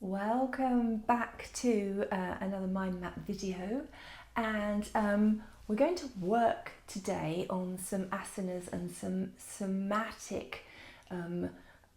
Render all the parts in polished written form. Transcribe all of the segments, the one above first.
Welcome back to another mind map video, and we're going to work today on some asanas and some somatic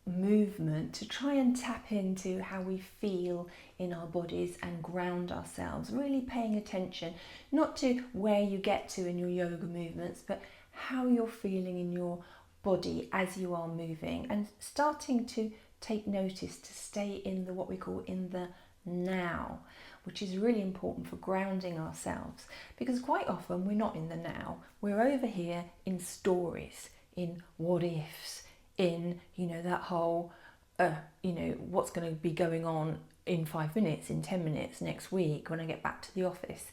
movement to try and tap into how we feel in our bodies and ground ourselves, really paying attention not to where you get to in your yoga movements, but how you're feeling in your body as you are moving, and starting to take notice to stay in the what we call in the now, which is really important for grounding ourselves, because quite often we're not in the now. We're over here in stories, in what ifs, in that whole what's going to be going on in 5 minutes, in 10 minutes, next week when I get back to the office.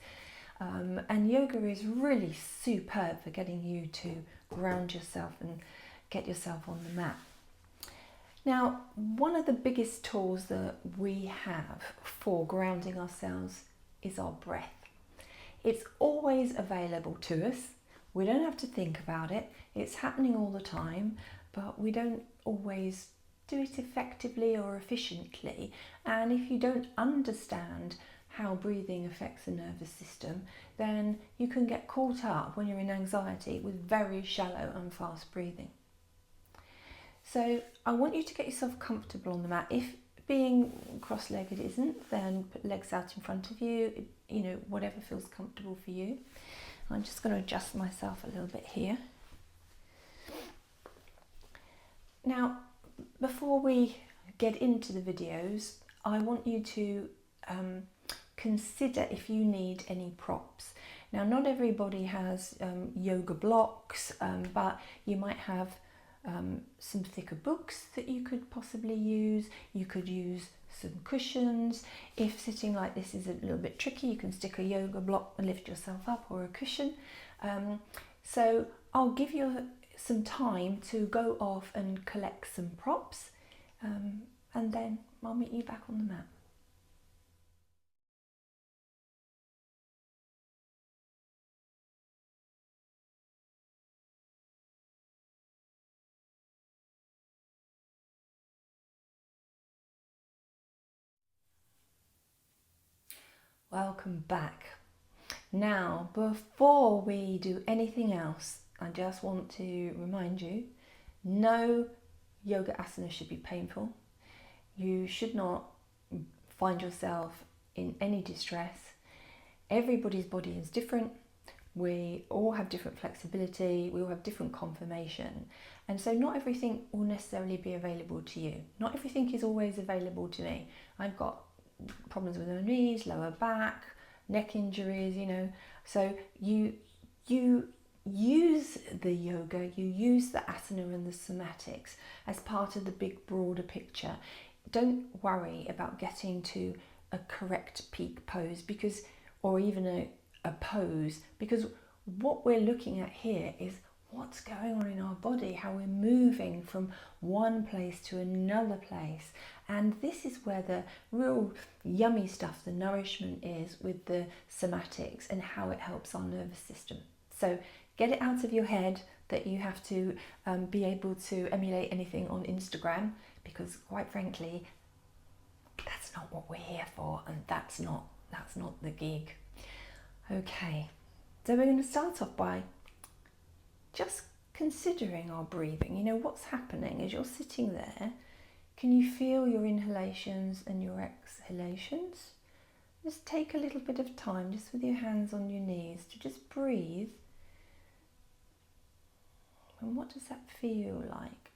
And yoga is really superb for getting you to ground yourself and get yourself on the mat. Now, one of the biggest tools that we have for grounding ourselves is our breath. It's always available to us. We don't have to think about it. It's happening all the time, but we don't always do it effectively or efficiently. And if you don't understand how breathing affects the nervous system, then you can get caught up when you're in anxiety with very shallow and fast breathing. So I want you to get yourself comfortable on the mat. If being cross-legged isn't, then put legs out in front of you, whatever feels comfortable for you. I'm just going to adjust myself a little bit here. Now, before we get into the videos, I want you to consider if you need any props. Now, not everybody has yoga blocks, but you might have some thicker books that you could possibly use. You could use some cushions. If sitting like this is a little bit tricky, you can stick a yoga block and lift yourself up, or a cushion. So I'll give you some time to go off and collect some props, and then I'll meet you back on the mat. Welcome back. Now, before we do anything else, I just want to remind you, no yoga asana should be painful. You should not find yourself in any distress. Everybody's body is different. We all have different flexibility. We all have different conformation. And so not everything will necessarily be available to you. Not everything is always available to me. I've got problems with my knees, lower back, neck injuries, so you use the yoga, you use the asana and the somatics as part of the big broader picture. Don't worry about getting to a correct peak pose, or even a pose, because what we're looking at here is what's going on in our body, how we're moving from one place to another place. And this is where the real yummy stuff, the nourishment, is with the somatics and how it helps our nervous system. So get it out of your head that you have to be able to emulate anything on Instagram, because quite frankly, that's not what we're here for, and that's not the gig. Okay, so we're going to start off by just considering our breathing. What's happening as you're sitting there. Can you feel your inhalations and your exhalations? Just take a little bit of time, just with your hands on your knees, to just breathe. And what does that feel like?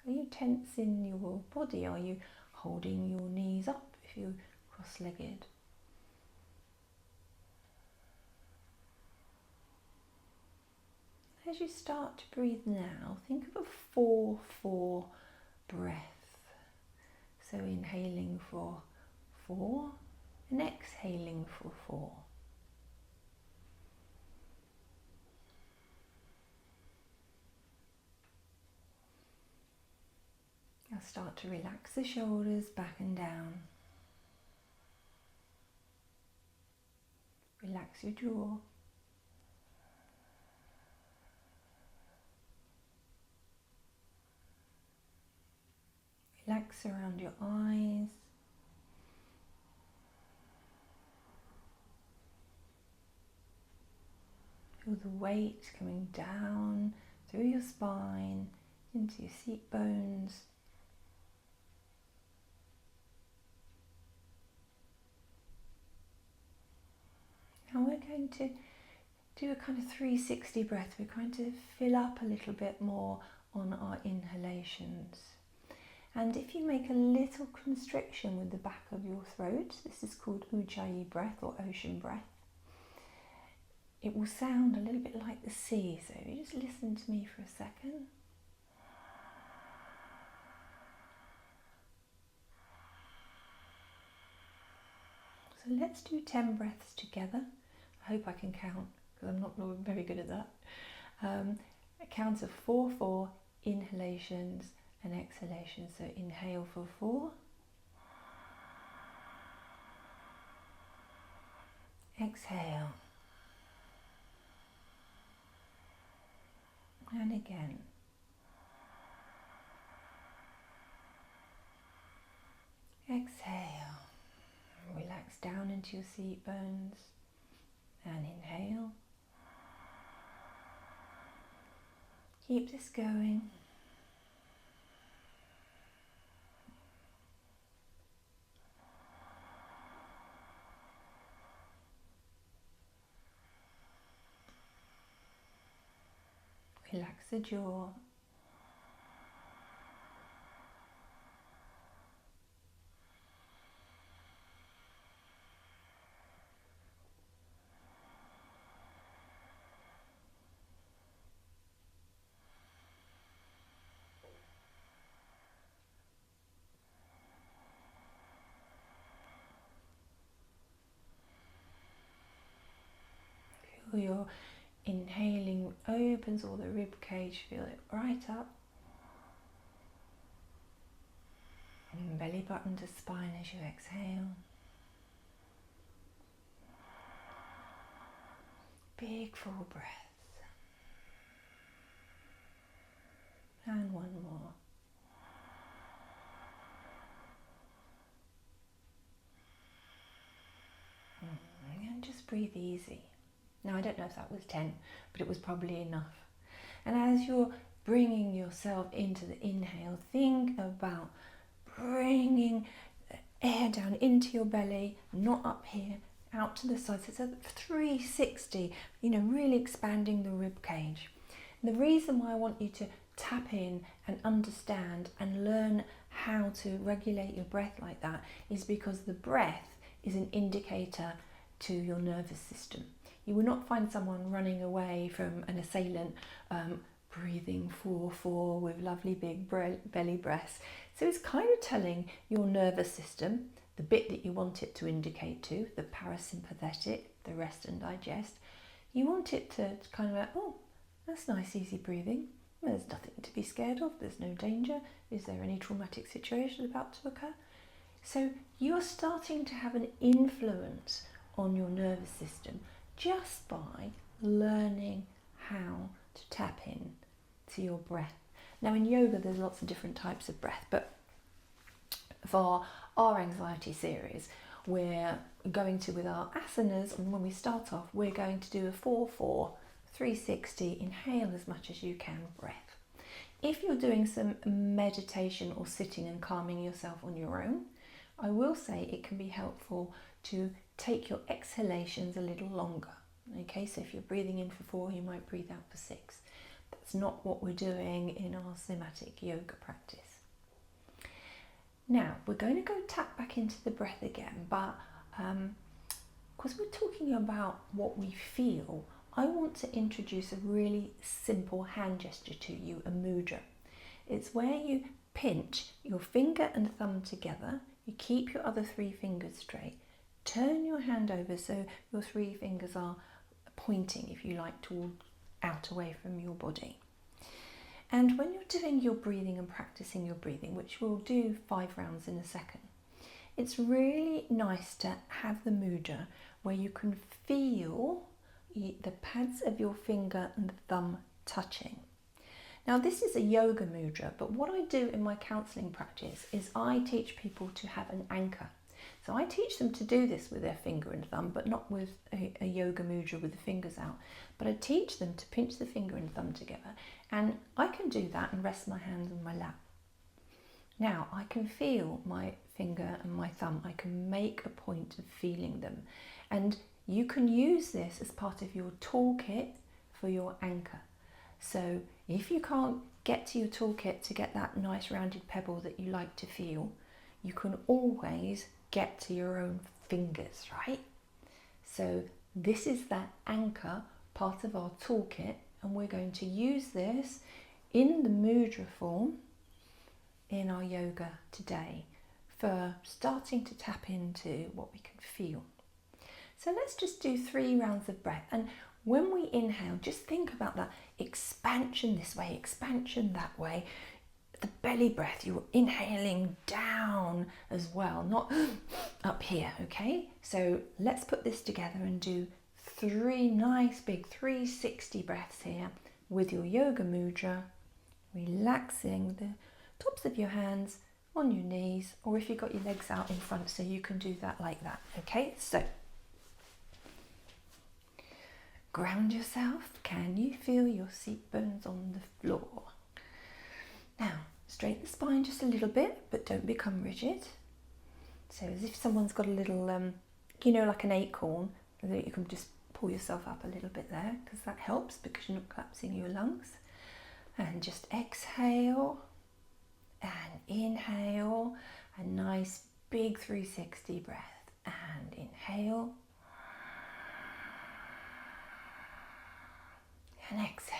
Are you tensing your body? Are you holding your knees up if you're cross-legged? As you start to breathe now, think of a 4-4 breath. So inhaling for 4 and exhaling for 4. Now start to relax the shoulders back and down. Relax your jaw. relax around your eyes. Feel the weight coming down through your spine, into your seat bones. Now we're going to do a kind of 360 breath. We're going to fill up a little bit more on our inhalations. And if you make a little constriction with the back of your throat, this is called Ujjayi breath or ocean breath. It will sound a little bit like the sea, so you just listen to me for a second. So let's do 10 breaths together. I hope I can count, because I'm not very good at that. A count of 4 inhalations and exhalations. So inhale for 4. Exhale. And again. Exhale. Relax down into your seat bones. And inhale. Keep this going. Relax the jaw. Feel your inhaling opens all the rib cage, feel it right up. And belly button to spine as you exhale. Big full breaths. And one more. And just breathe easy. Now I don't know if that was 10, but it was probably enough. And as you're bringing yourself into the inhale, think about bringing air down into your belly, not up here, out to the side. So it's a 360, really expanding the rib cage. And the reason why I want you to tap in and understand and learn how to regulate your breath like that is because the breath is an indicator to your nervous system. You will not find someone running away from an assailant breathing 4-4 with lovely big belly breaths. So it's kind of telling your nervous system, the bit that you want it to indicate to, the parasympathetic, the rest and digest, you want it to kind of like, oh, that's nice, easy breathing. There's nothing to be scared of. There's no danger. Is there any traumatic situation about to occur? So you're starting to have an influence on your nervous system just by learning how to tap in to your breath. Now in yoga there's lots of different types of breath, but for our anxiety series we're going to, with our asanas, and when we start off we're going to do a 4-4 360 inhale as much as you can breath. If you're doing some meditation or sitting and calming yourself on your own, I will say it can be helpful to take your exhalations a little longer. Okay, so if you're breathing in for 4, you might breathe out for 6. That's not what we're doing in our somatic yoga practice. Now, we're going to go tap back into the breath again, but because we're talking about what we feel, I want to introduce a really simple hand gesture to you, a mudra. It's where you pinch your finger and thumb together, you keep your other 3 fingers straight, turn your hand over so your 3 fingers are pointing, if you like, out away from your body. And when you're doing your breathing and practicing your breathing, which we'll do 5 rounds in a second, it's really nice to have the mudra where you can feel the pads of your finger and thumb touching. Now this is a yoga mudra, but what I do in my counselling practice is I teach people to have an anchor. So I teach them to do this with their finger and thumb, but not with a yoga mudra with the fingers out. But I teach them to pinch the finger and thumb together, and I can do that and rest my hands on my lap. Now I can feel my finger and my thumb. I can make a point of feeling them, and you can use this as part of your toolkit for your anchor. So if you can't get to your toolkit to get that nice rounded pebble that you like to feel, you can always get to your own fingers, right? So this is that anchor part of our toolkit, and we're going to use this in the mudra form in our yoga today for starting to tap into what we can feel. So let's just do 3 rounds of breath, and when we inhale, just think about that expansion this way, expansion that way. The belly breath, you're inhaling down as well, not up here, okay? So let's put this together and do 3 nice big 360 breaths here with your yoga mudra, relaxing the tops of your hands on your knees, or if you've got your legs out in front, so you can do that like that, okay? So ground yourself. Can you feel your seat bones on the floor? Now, straighten the spine just a little bit, but don't become rigid. So as if someone's got a little, like an acorn, that you can just pull yourself up a little bit there, because that helps because you're not collapsing your lungs. And just exhale and inhale, a nice big 360 breath, and inhale and exhale.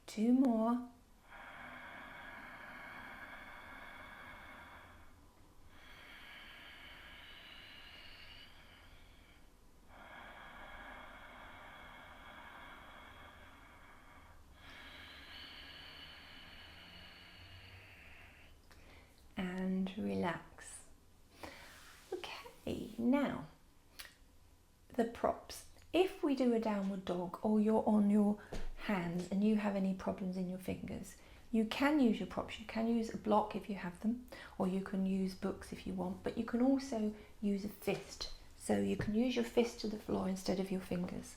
2 more. And relax. Okay, now the props. If we do a downward dog, or you're on your hands and you have any problems in your fingers, you can use your props. You can use a block if you have them, or you can use books if you want, but you can also use a fist. So you can use your fist to the floor instead of your fingers.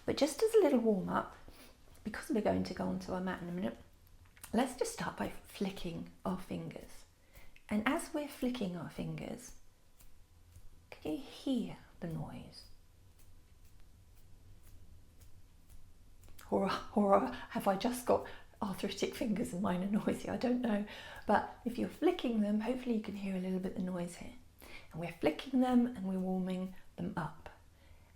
But just as a little warm up, because we're going to go onto our mat in a minute, let's just start by flicking our fingers. And as we're flicking our fingers, can you hear the noise? Or have I just got arthritic fingers and mine are noisy? I don't know. But if you're flicking them, hopefully you can hear a little bit of noise here. And we're flicking them and we're warming them up.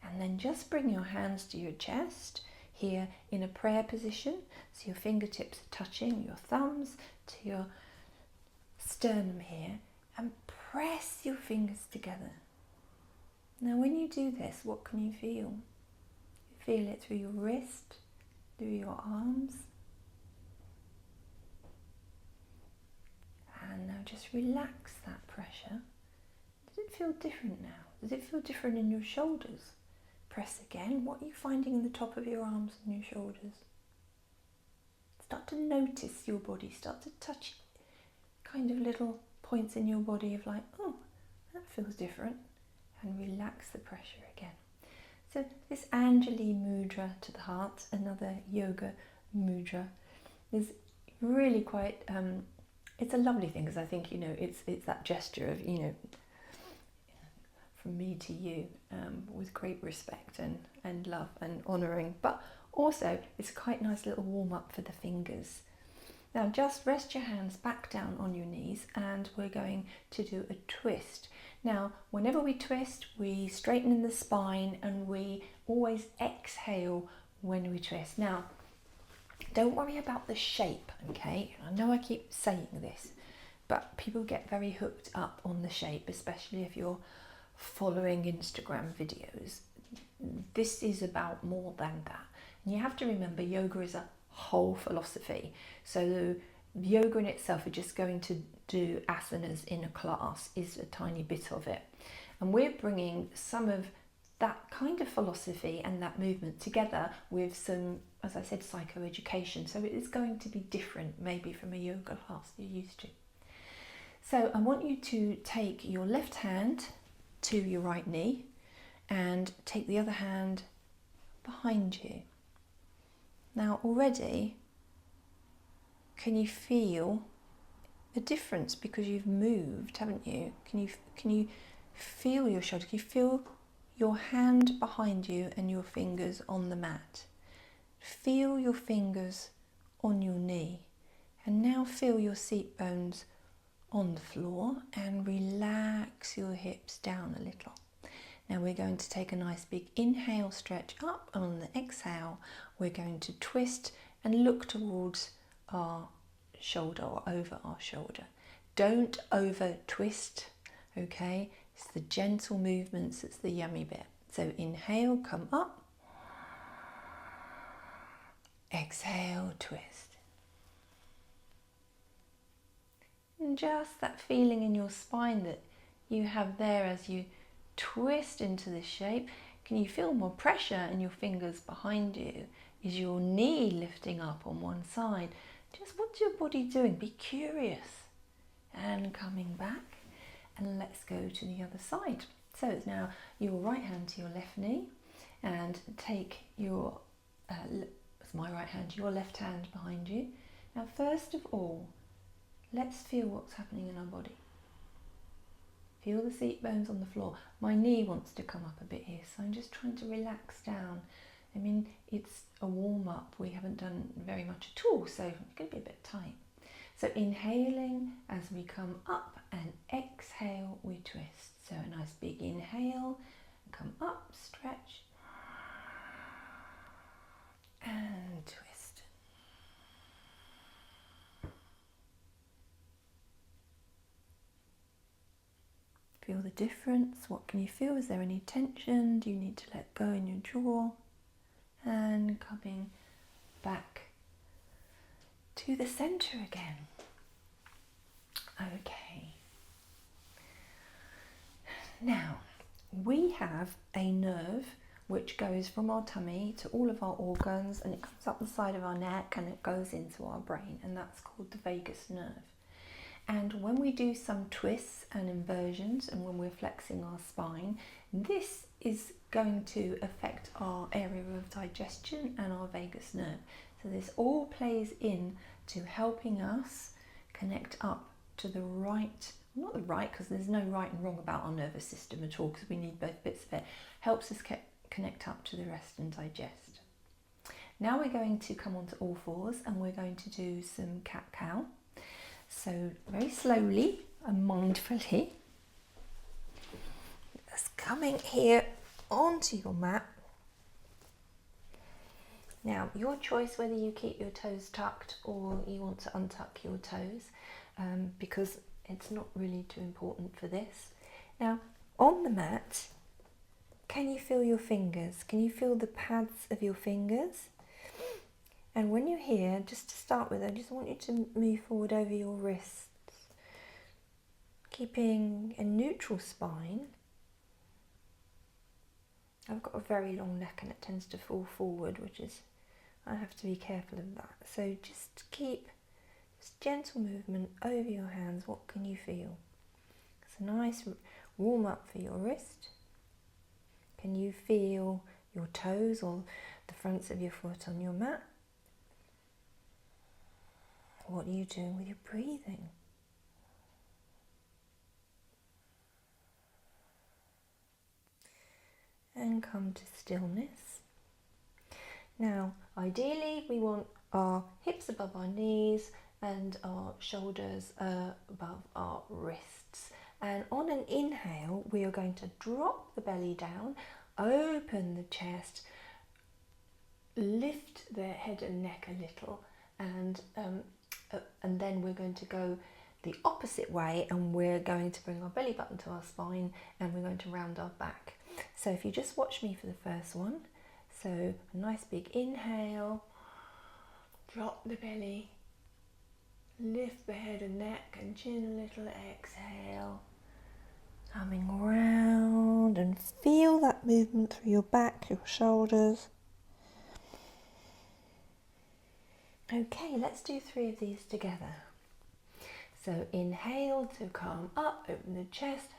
And then just bring your hands to your chest here in a prayer position. So your fingertips are touching your thumbs to your sternum here, and press your fingers together. Now when you do this, what can you feel? You feel it through your wrist, through your arms. And now just relax that pressure. Does it feel different now? Does it feel different in your shoulders? Press again. What are you finding in the top of your arms and your shoulders? Start to notice your body. Start to touch kind of little points in your body of like, oh, that feels different. And relax the pressure again. So this Anjali mudra to the heart, another yoga mudra, is really quite, it's a lovely thing, because I think, it's that gesture of, from me to you, with great respect and love and honouring, but also it's a quite nice little warm up for the fingers. Now just rest your hands back down on your knees, and we're going to do a twist. Now whenever we twist, we straighten in the spine, and we always exhale when we twist. Now don't worry about the shape, okay? I know I keep saying this, but people get very hooked up on the shape, especially if you're following Instagram videos. This is about more than that. And you have to remember, yoga is a whole philosophy. So yoga in itself, is just going to do asanas in a class, is a tiny bit of it. And we're bringing some of that kind of philosophy and that movement together with some, as I said, psychoeducation. So it is going to be different maybe from a yoga class you're used to. So I want you to take your left hand to your right knee and take the other hand behind you. Now already, can you feel a difference because you've moved, haven't you? Can you feel your shoulder? Can you feel your hand behind you and your fingers on the mat? Feel your fingers on your knee, and now feel your seat bones on the floor and relax your hips down a little. Now we're going to take a nice big inhale, stretch up, and on the exhale we're going to twist and look towards our shoulder or over our shoulder. Don't over twist, okay? It's the gentle movements that's the yummy bit. So inhale, come up. Exhale, twist. And just that feeling in your spine that you have there as you twist into this shape. Can you feel more pressure in your fingers behind you? Is your knee lifting up on one side? Just what's your body doing? Be curious. And coming back, and let's go to the other side. So it's now your right hand to your left knee, and take your, it's my right hand, your left hand behind you. Now first of all, let's feel what's happening in our body. Feel the seat bones on the floor. My knee wants to come up a bit here, so I'm just trying to relax down. I mean, it's a warm-up. We haven't done very much at all, so it's going to be a bit tight. So inhaling as we come up, and exhale, we twist. So a nice big inhale, come up, stretch, and twist. Feel the difference. What can you feel? Is there any tension? Do you need to let go in your jaw? And coming back to the center again. Okay. Now, we have a nerve which goes from our tummy to all of our organs, and it comes up the side of our neck and it goes into our brain, and that's called the vagus nerve. And when we do some twists and inversions, and when we're flexing our spine, this is going to affect our area of digestion and our vagus nerve. So this all plays in to helping us connect up to the right, not the right, because there's no right and wrong about our nervous system at all, because we need both bits of it. Helps us connect up to the rest and digest. Now we're going to come onto all fours, and we're going to do some cat-cow. So very slowly and mindfully, just coming here onto your mat. Now, your choice whether you keep your toes tucked or you want to untuck your toes, because it's not really too important for this. Now, on the mat, can you feel your fingers? Can you feel the pads of your fingers? And when you're here, just to start with, I just want you to move forward over your wrists, keeping a neutral spine. I've got a very long neck and it tends to fall forward, which is, I have to be careful of that. So just keep this gentle movement over your hands. What can you feel? It's a nice warm up for your wrist. Can you feel your toes or the fronts of your foot on your mat? What are you doing with your breathing? And come to stillness. Now, ideally, we want our hips above our knees and our shoulders above our wrists. And on an inhale, we are going to drop the belly down, open the chest, lift the head and neck a little, and then we're going to go the opposite way, and we're going to bring our belly button to our spine, and we're going to round our back. So if you just watch me for the first one, so a nice big inhale, drop the belly, lift the head and neck and chin a little, exhale, Coming round, and feel that movement through your back, your shoulders. Okay, let's do 3 of these together. So inhale to come up, open the chest.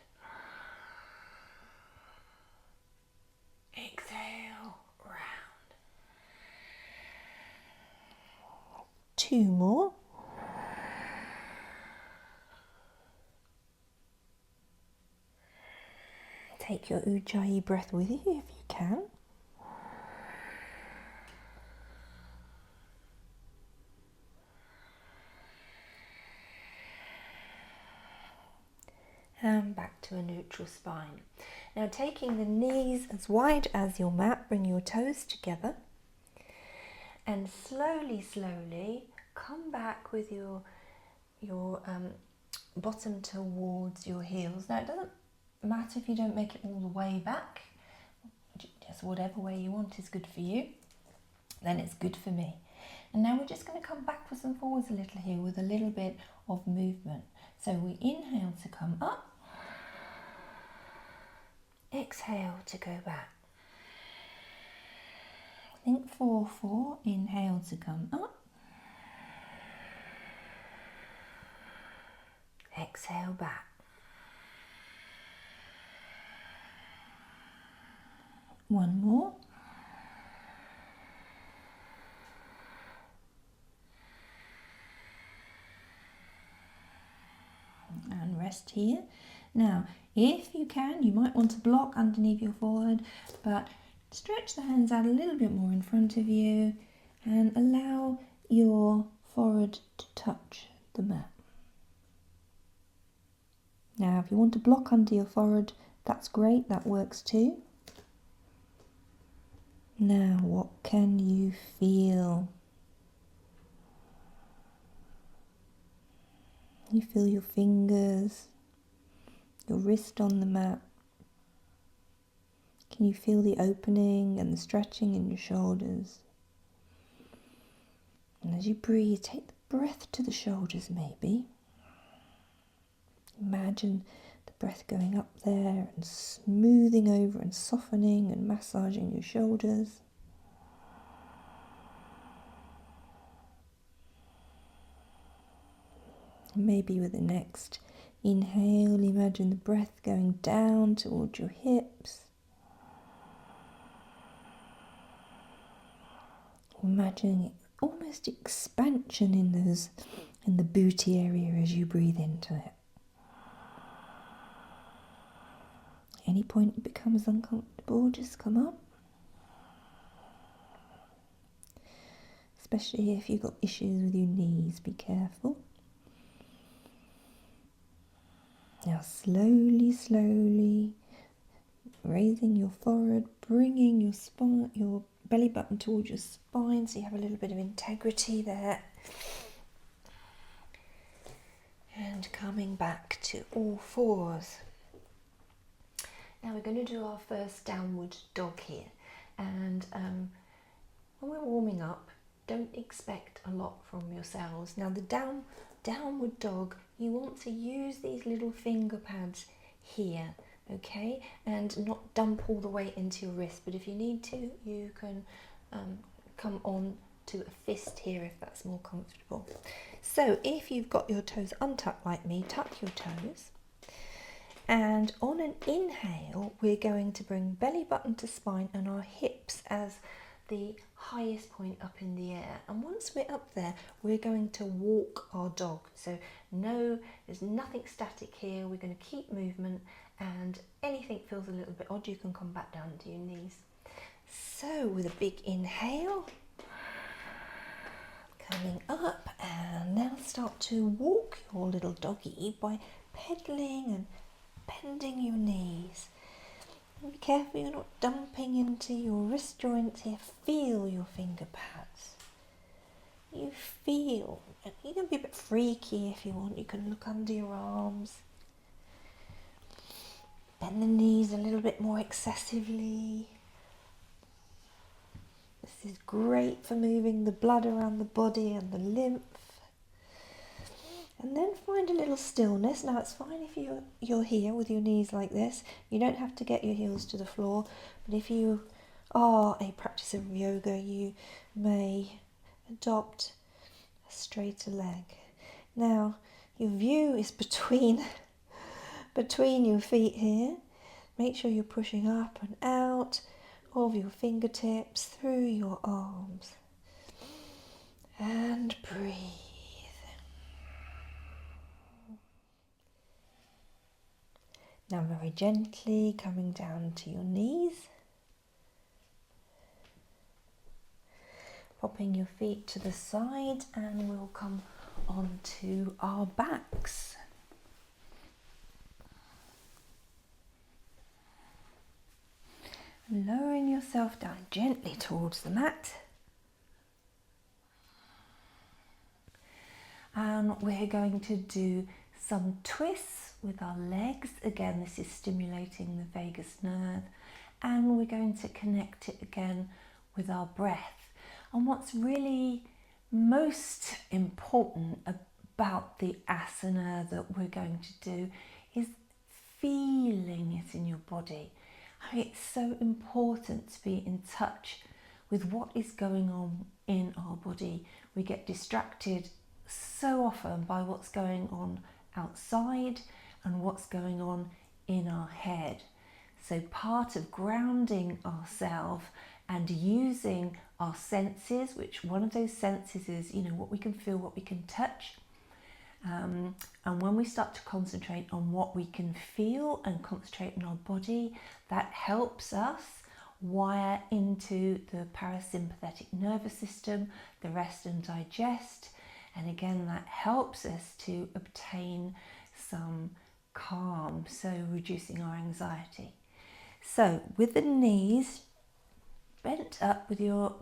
Exhale, round. 2 more. Take your Ujjayi breath with you if you can. And back to a neutral spine. Now taking the knees as wide as your mat, bring your toes together and slowly come back with your bottom towards your heels. Now it doesn't matter if you don't make it all the way back, just whatever way you want is good for you, then it's good for me. And now we're just going to come backwards and forwards a little here with a little bit of movement. So we inhale to come up, exhale to go back. Think 4-4, inhale to come up, exhale back. One more. And rest here. Now, if you can, you might want to block underneath your forehead, but stretch the hands out a little bit more in front of you and allow your forehead to touch the mat. Now, if you want to block under your forehead, that's great, that works too. Now, what can you feel? You feel your fingers, your wrist on the mat. Can you feel the opening and the stretching in your shoulders? And as you breathe, take the breath to the shoulders maybe. Imagine the breath going up there and smoothing over and softening and massaging your shoulders. Maybe with the next inhale, imagine the breath going down towards your hips. Imagining almost expansion in the booty area as you breathe into it. Any point it becomes uncomfortable, just come up. Especially if you've got issues with your knees, be careful. Now slowly raising your forehead, bringing your spine, your belly button towards your spine so you have a little bit of integrity there. And coming back to all fours. Now we're going to do our first downward dog here. And when we're warming up, don't expect a lot from yourselves. Now the downward dog, you want to use these little finger pads here, okay, and not dump all the weight into your wrist, but if you need to, you can come on to a fist here if that's more comfortable. So if you've got your toes untucked like me, tuck your toes, and on an inhale we're going to bring belly button to spine and our hips as the highest point up in the air, and once we're up there we're going to walk our dog. So no, there's nothing static here, we're going to keep movement, and anything feels a little bit odd you can come back down to your knees. So with a big inhale, coming up, and now start to walk your little doggy by pedaling and bending your knees. Be careful you're not dumping into your wrist joints here. Feel your finger pads. You feel. You can be a bit freaky if you want. You can look under your arms. Bend the knees a little bit more excessively. This is great for moving the blood around the body and the lymph. And then find a little stillness. Now it's fine if you're here with your knees like this. You don't have to get your heels to the floor. But if you are a practicer of yoga, you may adopt a straighter leg. Now your view is between your feet here. Make sure you're pushing up and out of your fingertips through your arms. And breathe. Now very gently coming down to your knees. Popping your feet to the side, and we'll come onto our backs. Lowering yourself down gently towards the mat. And we're going to do some twists with our legs. Again, this is stimulating the vagus nerve, and we're going to connect it again with our breath. And what's really most important about the asana that we're going to do is feeling it in your body. It's so important to be in touch with what is going on in our body. We get distracted so often by what's going on outside and what's going on in our head. So part of grounding ourselves and using our senses, which one of those senses is, what we can feel, what we can touch. And when we start to concentrate on what we can feel and concentrate on our body, that helps us wire into the parasympathetic nervous system, the rest and digest. And again, that helps us to obtain some calm, so reducing our anxiety. So with the knees bent up, with your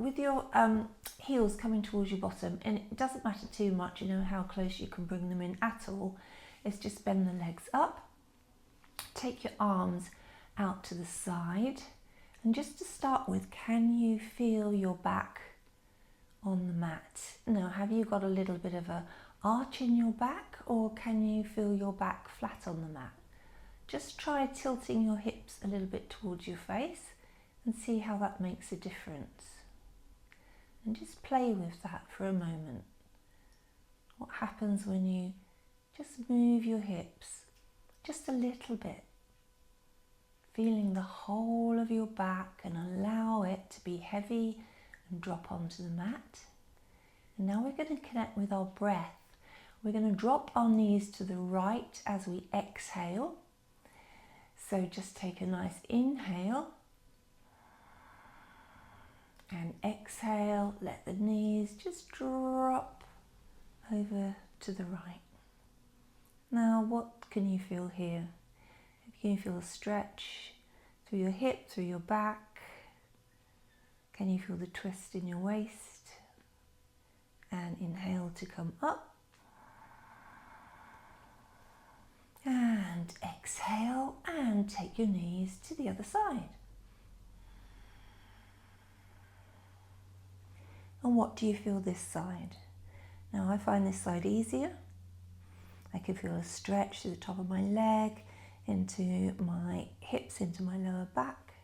heels coming towards your bottom, and it doesn't matter too much, how close you can bring them in at all. It's just bend the legs up, take your arms out to the side, and just to start with, can you feel your back on the mat? Now, have you got a little bit of a arch in your back, or can you feel your back flat on the mat? Just try tilting your hips a little bit towards your face and see how that makes a difference. And just play with that for a moment. What happens when you just move your hips just a little bit, feeling the whole of your back, and allow it to be heavy and drop onto the mat. And now we're going to connect with our breath. We're going to drop our knees to the right as we exhale. So just take a nice inhale and exhale. Let the knees just drop over to the right. Now, what can you feel here? Can you feel a stretch through your hip, through your back? Can you feel the twist in your waist? And inhale to come up. And exhale and take your knees to the other side. And what do you feel this side? Now, I find this side easier. I can feel a stretch to the top of my leg, into my hips, into my lower back.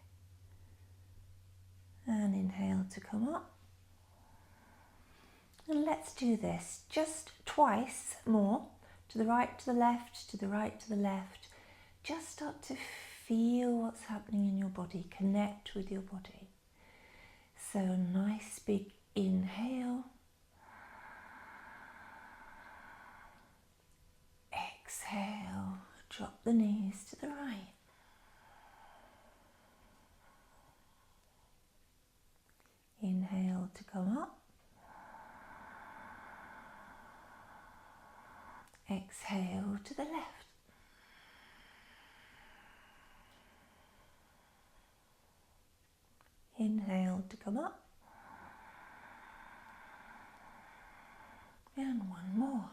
And inhale to come up. And let's do this just twice more. To the right, to the left, to the right, to the left. Just start to feel what's happening in your body. Connect with your body. So a nice big inhale. Exhale. Drop the knees to the right. Inhale to come up. Exhale to the left. Inhale to come up. And one more.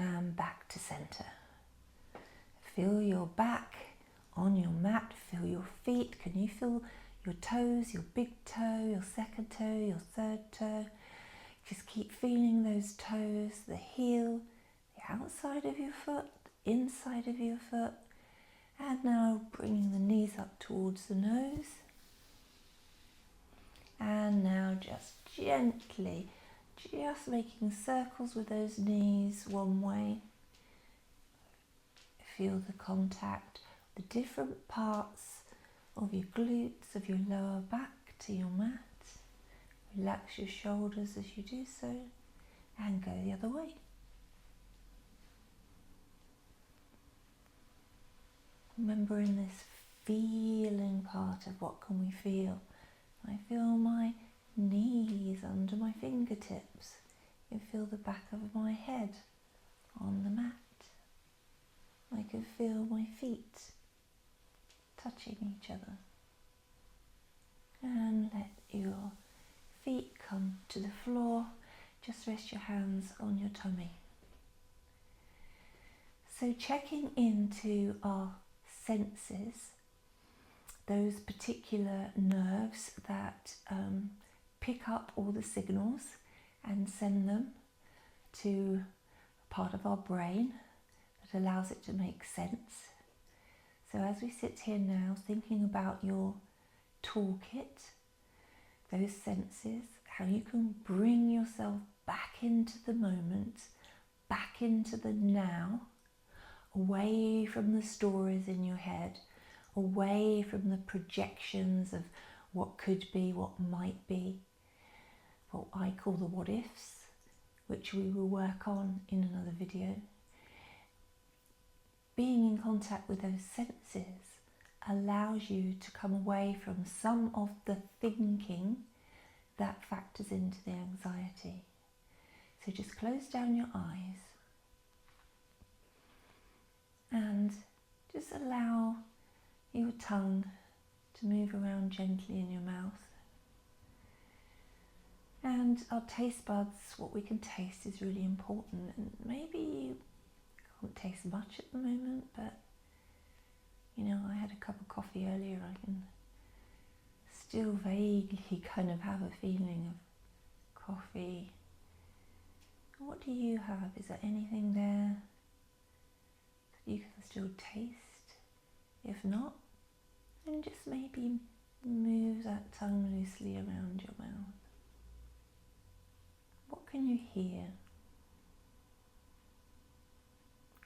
and back to center. Feel your back on your mat, feel your feet. Can you feel your toes, your big toe, your second toe, your third toe? Just keep feeling those toes, the heel, the outside of your foot, the inside of your foot. And now bringing the knees up towards the nose. And now just gently, just making circles with those knees one way. Feel the contact, the different parts of your glutes, of your lower back to your mat. Relax your shoulders as you do so, and go the other way. Remembering this feeling part of what can we feel. I feel my knees under my fingertips. You feel the back of my head on the mat. I can feel my feet touching each other. And let your feet come to the floor. Just rest your hands on your tummy. So checking into our senses, those particular nerves that pick up all the signals and send them to a part of our brain that allows it to make sense. So as we sit here now thinking about your toolkit, those senses, how you can bring yourself back into the moment, back into the now, away from the stories in your head, away from the projections of what could be, what might be, what I call the what ifs, which we will work on in another video. Being in contact with those senses allows you to come away from some of the thinking that factors into the anxiety. So just close down your eyes and just allow your tongue to move around gently in your mouth. And our taste buds, what we can taste is really important. And maybe you can't taste much at the moment, but you know, I had a cup of coffee earlier. I can still vaguely kind of have a feeling of coffee. What do you have? Is there anything there that you can still taste? If not, then just maybe move that tongue loosely around your mouth. What can you hear?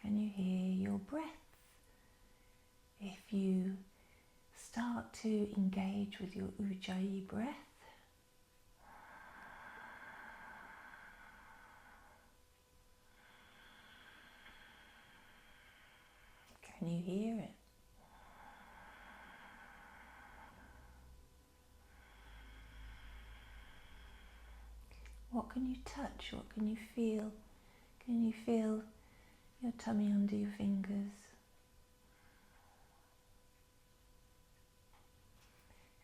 Can you hear your breath? If you start to engage with your Ujjayi breath, can you hear it? What can you touch? What can you feel? Can you feel your tummy under your fingers?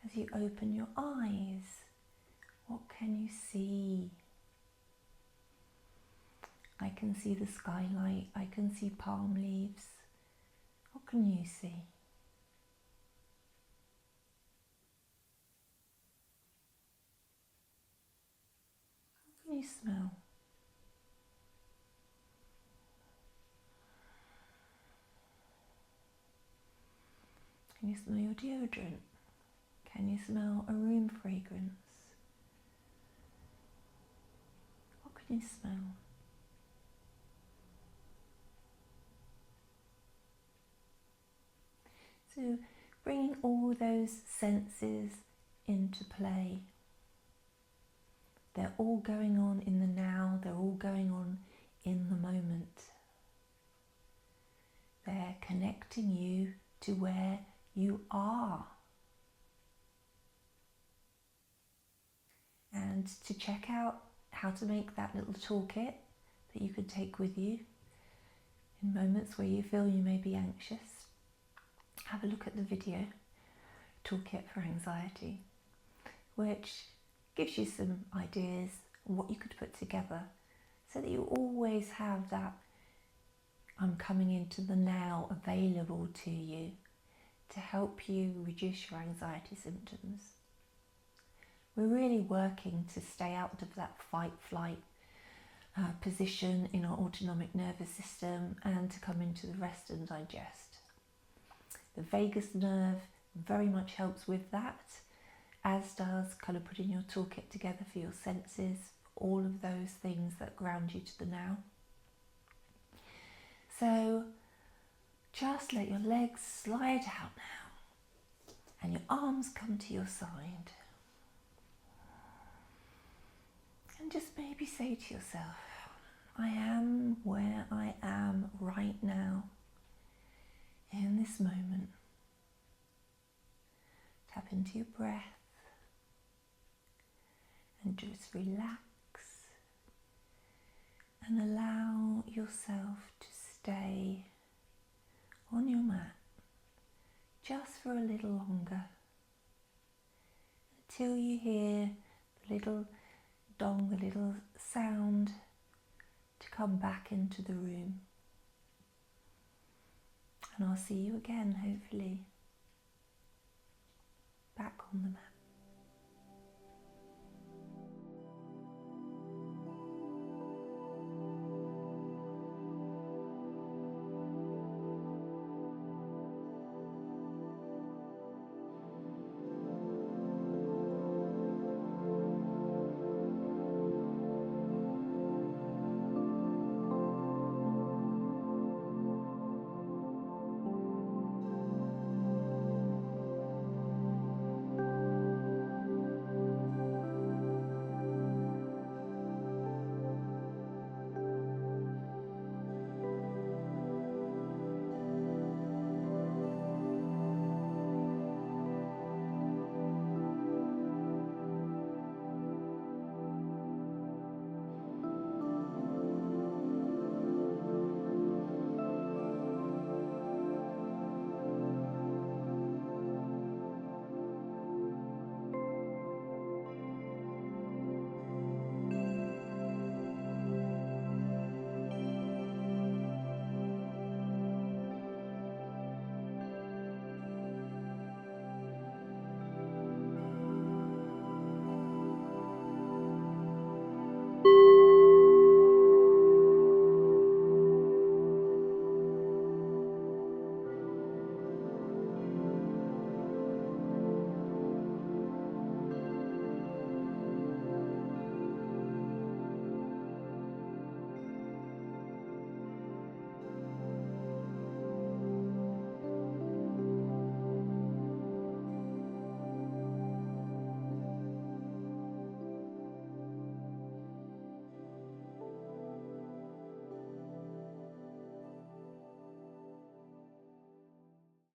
As you open your eyes, what can you see? I can see the skylight, I can see palm leaves. What can you see? What can you smell? Can you smell your deodorant? Can you smell a room fragrance? What can you smell? So bringing all those senses into play. They're all going on in the now, they're all going on in the moment. They're connecting you to where you are. And to check out how to make that little toolkit that you could take with you in moments where you feel you may be anxious, have a look at the video, Toolkit for Anxiety, which gives you some ideas on what you could put together so that you always have that I'm coming into the now available to you to help you reduce your anxiety symptoms. We're really working to stay out of that fight-flight position in our autonomic nervous system and to come into the rest and digest. The vagus nerve very much helps with that, as does kind of putting your toolkit together for your senses, all of those things that ground you to the now. So just let your legs slide out now and your arms come to your side. And just maybe say to yourself, I am where I am right now, in this moment. Tap into your breath and just relax and allow yourself to stay on your mat just for a little longer until you hear the little dong, the little sound to come back into the room. And I'll see you again, hopefully, back on the mat.